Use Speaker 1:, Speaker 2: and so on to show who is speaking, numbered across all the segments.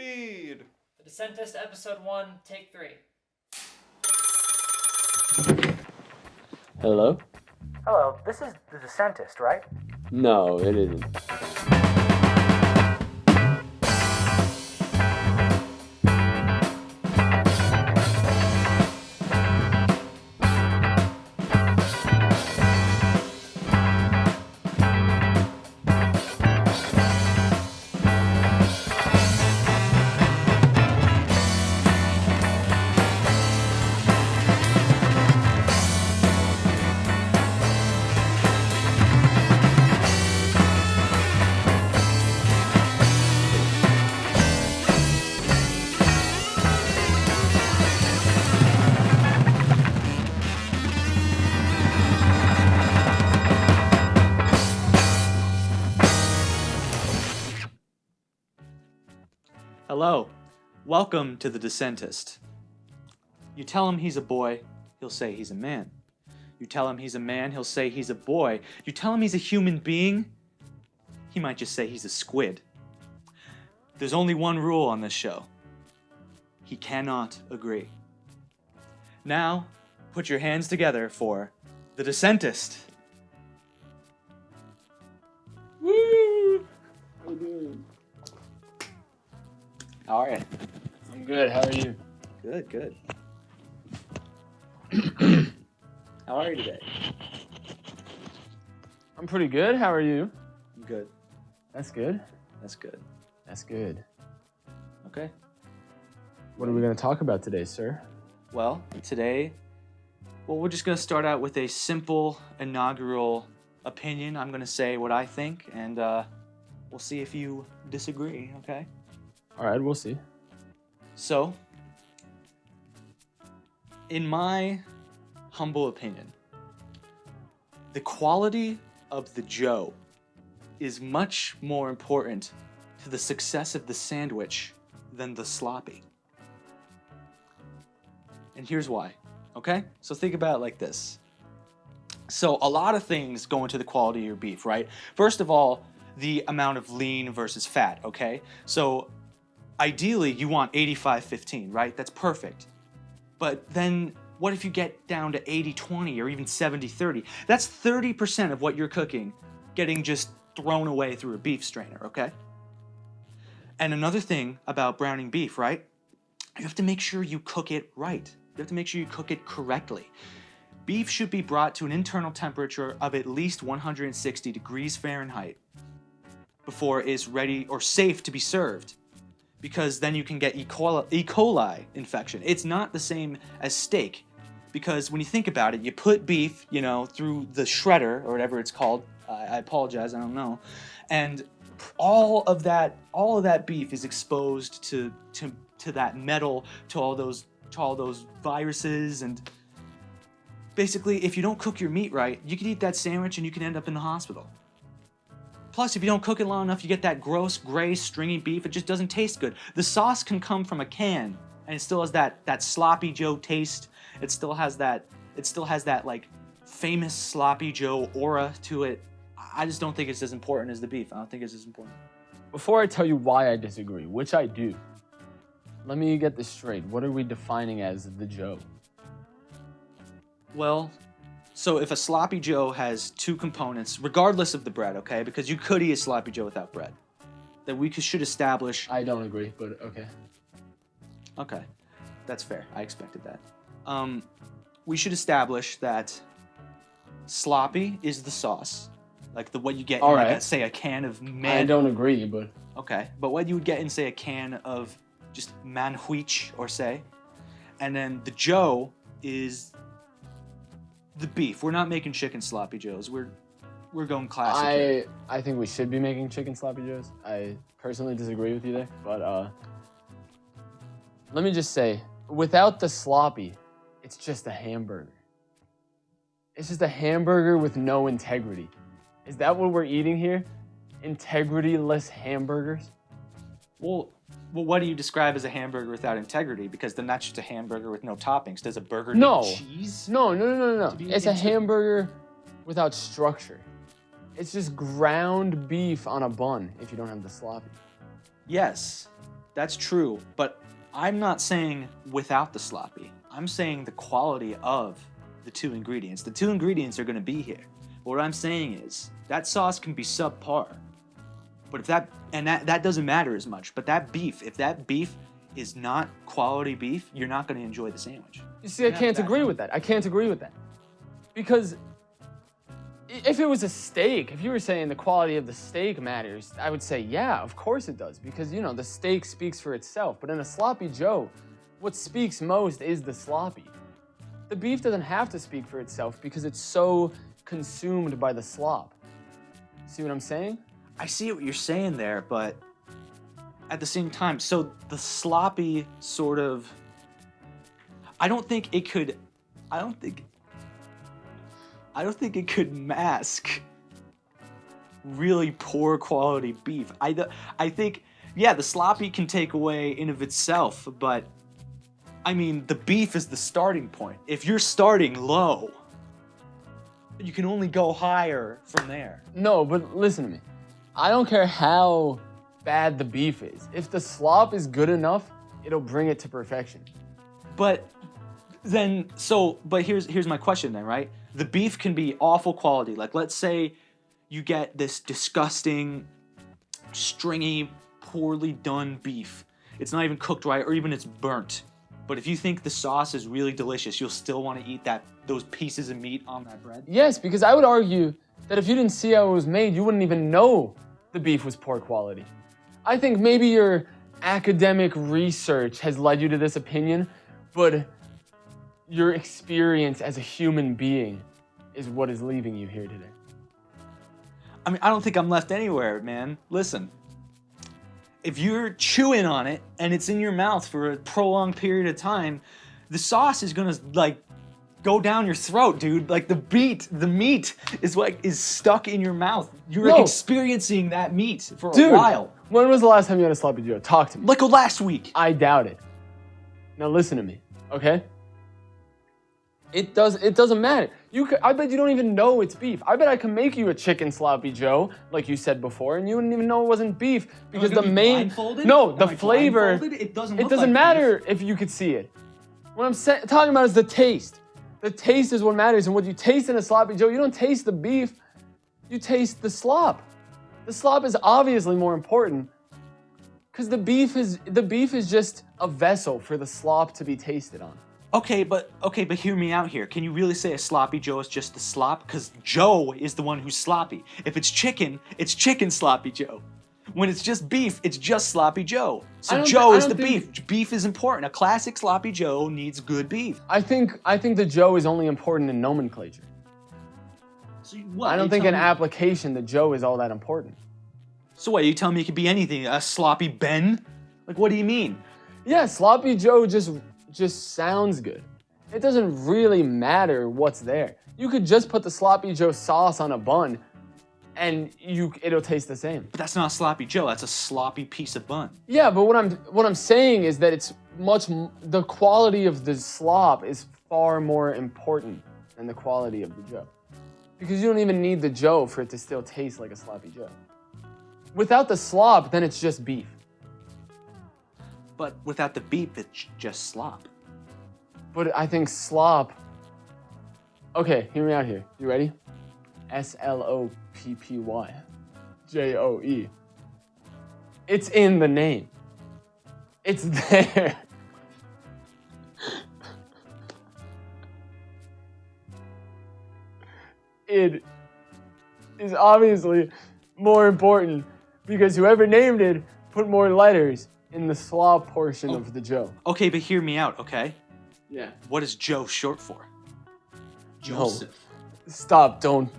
Speaker 1: Speed!
Speaker 2: The Dissentist, Episode 1, Take 3.
Speaker 3: Hello?
Speaker 4: Hello, this is the Dissentist, right?
Speaker 3: No, it isn't.
Speaker 1: Hello, welcome to the Dissentist. You tell him he's a boy, he'll say he's a man. You tell him he's a man, he'll say he's a boy. You tell him he's a human being, he might just say he's a squid. There's only one rule on this show. He cannot agree. Now, put your hands together for the Dissentist. Woo!
Speaker 3: How you doing?
Speaker 1: How are you?
Speaker 3: I'm good. How are you?
Speaker 1: Good, good. How are you today?
Speaker 3: I'm pretty good. How are you?
Speaker 1: I'm good.
Speaker 3: That's good.
Speaker 1: That's good.
Speaker 3: That's good.
Speaker 1: Okay.
Speaker 3: What are we going to talk about today, sir?
Speaker 1: Well, today, we're just going to start out with a simple inaugural opinion. I'm going to say what I think, and we'll see if you disagree, okay?
Speaker 3: All right, we'll see.
Speaker 1: So, in my humble opinion, the quality of the Joe is much more important to the success of the sandwich than the sloppy. And here's why, okay? So think about it like this. So a lot of things go into the quality of your beef, right? First of all, the amount of lean versus fat, okay? So ideally, you want 85-15, right? That's perfect. But then what if you get down to 80-20 or even 70-30? That's 30% of what you're cooking getting just thrown away through a beef strainer, okay? And another thing about browning beef, right? You have to make sure you cook it right. You have to make sure you cook it correctly. Beef should be brought to an internal temperature of at least 160 degrees Fahrenheit before it's ready or safe to be served, because then you can get E. coli infection. It's not the same as steak, because when you think about it, you put beef, through the shredder or whatever it's called. I apologize, I don't know. And all of that beef is exposed to that metal, to all those viruses, and basically, if you don't cook your meat right, you can eat that sandwich and you can end up in the hospital. Plus, if you don't cook it long enough, you get that gross, gray, stringy beef. It just doesn't taste good. The sauce can come from a can, and it still has that sloppy Joe taste. It still has that like famous sloppy Joe aura to it. I just don't think it's as important as the beef. I don't think it's as important.
Speaker 3: Before I tell you why I disagree, which I do, let me get this straight. What are we defining as the Joe?
Speaker 1: Well, so if a sloppy Joe has two components, regardless of the bread, okay, because you could eat a sloppy Joe without bread, then we should establish...
Speaker 3: I don't agree, but okay.
Speaker 1: Okay, that's fair. I expected that. We should establish that sloppy is the sauce, like what you get in, like, say, a can of man...
Speaker 3: I don't agree, but...
Speaker 1: Okay, but what you would get in, say, a can of just manhuich, or say, and then the Joe is the beef. We're not making chicken sloppy Joes. We're going classic here.
Speaker 3: I think we should be making chicken sloppy Joes. I personally disagree with you there, but let me just say, without the sloppy, it's just a hamburger. It's just a hamburger with no integrity. Is that what we're eating here? Integrity-less hamburgers?
Speaker 1: Well, what do you describe as a hamburger without integrity? Because then that's just a hamburger with no toppings. Does a burger need cheese?
Speaker 3: No. It's a hamburger without structure. It's just ground beef on a bun if you don't have the sloppy.
Speaker 1: Yes, That's true, but I'm not saying without the sloppy. I'm saying the quality of the two ingredients. The two ingredients are going to be here. What I'm saying is that sauce can be subpar. But if that doesn't matter as much. But that beef, if that beef is not quality beef, you're not going to enjoy the sandwich.
Speaker 3: You see, I can't agree with that. I can't agree with that. Because if it was a steak, if you were saying the quality of the steak matters, I would say, yeah, of course it does. Because, you know, the steak speaks for itself. But in a sloppy Joe, what speaks most is the sloppy. The beef doesn't have to speak for itself because it's so consumed by the slop. See what I'm saying?
Speaker 1: I see what you're saying there, but at the same time, so the sloppy sort of, I don't think it could mask really poor quality beef. I think, yeah, the sloppy can take away in of itself, but I mean, the beef is the starting point. If you're starting low, you can only go higher from there.
Speaker 3: No, but listen to me. I don't care how bad the beef is. If the slop is good enough, it'll bring it to perfection.
Speaker 1: But here's my question then, right? The beef can be awful quality. Like, let's say you get this disgusting, stringy, poorly done beef. It's not even cooked right, or even it's burnt. But if you think the sauce is really delicious, you'll still want to eat those pieces of meat on that bread?
Speaker 3: Yes, because I would argue that if you didn't see how it was made, you wouldn't even know the beef was poor quality. I think maybe your academic research has led you to this opinion, but your experience as a human being is what is leaving you here today.
Speaker 1: I mean, I don't think I'm left anywhere, man. Listen, if you're chewing on it and it's in your mouth for a prolonged period of time, the sauce is gonna go down your throat, dude. Like the meat is stuck in your mouth. You're experiencing that meat for a while.
Speaker 3: When was the last time you had a sloppy Joe? Talk to me.
Speaker 1: Like last week.
Speaker 3: I doubt it. Now listen to me, okay? It doesn't matter. I bet you don't even know it's beef. I bet I can make you a chicken sloppy Joe, like you said before, and you wouldn't even know it wasn't beef because the flavor.
Speaker 1: It
Speaker 3: doesn't matter if you could see it. What I'm talking about is the taste. The taste is what matters, and what you taste in a sloppy Joe, you don't taste the beef, you taste the slop. The slop is obviously more important because the beef is just a vessel for the slop to be tasted on.
Speaker 1: Okay, but hear me out here. Can you really say a sloppy Joe is just the slop? Because Joe is the one who's sloppy. If it's chicken sloppy Joe. When it's just beef, it's just sloppy Joe. So Joe is the beef. Beef is important. A classic sloppy Joe needs good beef.
Speaker 3: I think the Joe is only important in nomenclature.
Speaker 1: So what?
Speaker 3: I don't think in application the Joe is all that important.
Speaker 1: So what, you telling me it could be anything? A sloppy Ben? Like, what do you mean?
Speaker 3: Yeah, sloppy Joe just sounds good. It doesn't really matter what's there. You could just put the sloppy Joe sauce on a bun and it'll taste the same.
Speaker 1: But that's not a sloppy Joe, that's a sloppy piece of bun.
Speaker 3: Yeah, but what I'm saying is that the quality of the slop is far more important than the quality of the Joe. Because you don't even need the Joe for it to still taste like a sloppy Joe. Without the slop, then it's just beef.
Speaker 1: But without the beef, it's just slop.
Speaker 3: But I think slop... Okay, hear me out here. You ready? S-L-O-P-P-Y. J-O-E. It's in the name. It's there. It is obviously more important because whoever named it put more letters in the slop portion of the Joe.
Speaker 1: Okay, but hear me out, okay?
Speaker 3: Yeah.
Speaker 1: What is Joe short for? Joseph.
Speaker 3: No. Stop, don't.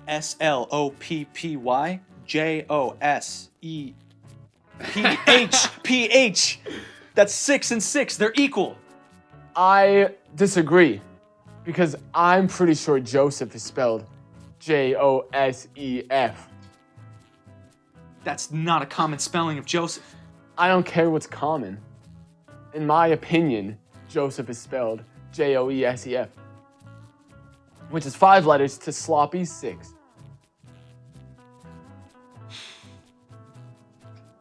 Speaker 1: S-L-O-P-P-Y J-O-S-E-P-H-P-H. That's 6 and 6. They're equal.
Speaker 3: I disagree because I'm pretty sure Joseph is spelled J-O-S-E-F.
Speaker 1: That's not a common spelling of Joseph.
Speaker 3: I don't care what's common. In my opinion, Joseph is spelled J-O-E-S-E-F, which is 5 letters to sloppy 6.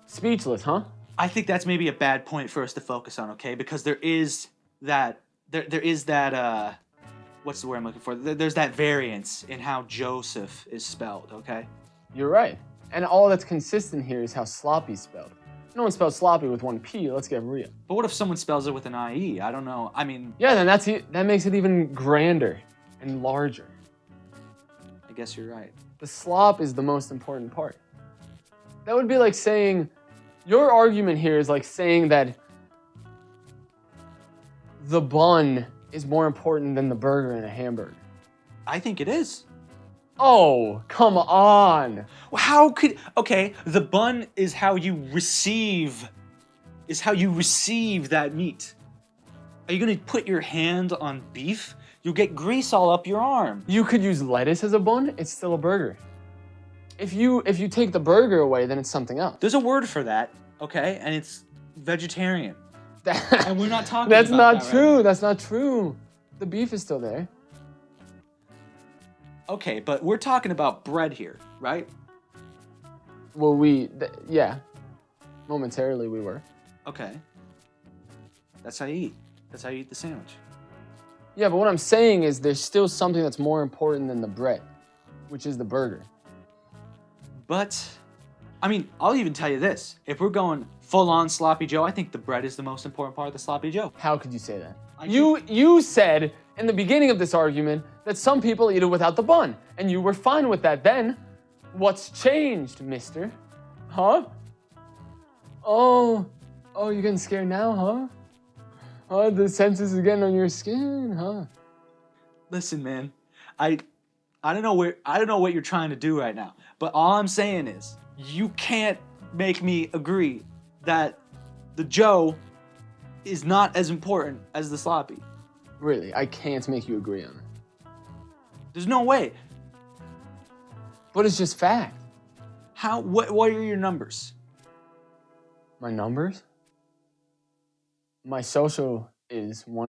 Speaker 3: Speechless, huh?
Speaker 1: I think that's maybe a bad point for us to focus on, okay? Because there is that what's the word I'm looking for? There's that variance in how Joseph is spelled, okay?
Speaker 3: You're right. And all that's consistent here is how sloppy's spelled. No one spells sloppy with one P, let's get real.
Speaker 1: But what if someone spells it with an IE? I don't know. I mean,
Speaker 3: Yeah, then that makes it even grander and larger.
Speaker 1: I guess you're right.
Speaker 3: The slop is the most important part. That would be like saying, your argument here is like saying that the bun is more important than the burger in a hamburger.
Speaker 1: I think it is.
Speaker 3: Oh, come on.
Speaker 1: Well, how could the bun is how you receive that meat. Are you gonna put your hand on beef? You'll get grease all up your arm.
Speaker 3: You could use lettuce as a bun, it's still a burger. If you take the burger away, then it's something else.
Speaker 1: There's a word for that, okay? And it's vegetarian. And we're not talking
Speaker 3: That's
Speaker 1: about
Speaker 3: not
Speaker 1: that
Speaker 3: true.
Speaker 1: right
Speaker 3: That's not true. The beef is still there.
Speaker 1: Okay, but we're talking about bread here, right?
Speaker 3: Well, yeah. Momentarily we were.
Speaker 1: Okay. That's how you eat. That's how you eat the sandwich.
Speaker 3: Yeah, but what I'm saying is there's still something that's more important than the bread, which is the burger.
Speaker 1: But, I mean, I'll even tell you this. If we're going full-on sloppy Joe, I think the bread is the most important part of the sloppy Joe.
Speaker 3: How could you say that? You said in the beginning of this argument that some people eat it without the bun, and you were fine with that then. What's changed, mister? Huh? Oh, you're getting scared now, huh? Oh, the census is getting on your skin, huh?
Speaker 1: Listen, man, I don't know what you're trying to do right now, but all I'm saying is you can't make me agree that the Joe is not as important as the sloppy.
Speaker 3: Really, I can't make you agree on it.
Speaker 1: There's no way.
Speaker 3: But it's just fact.
Speaker 1: How? What are your numbers?
Speaker 3: My numbers? My social is 1.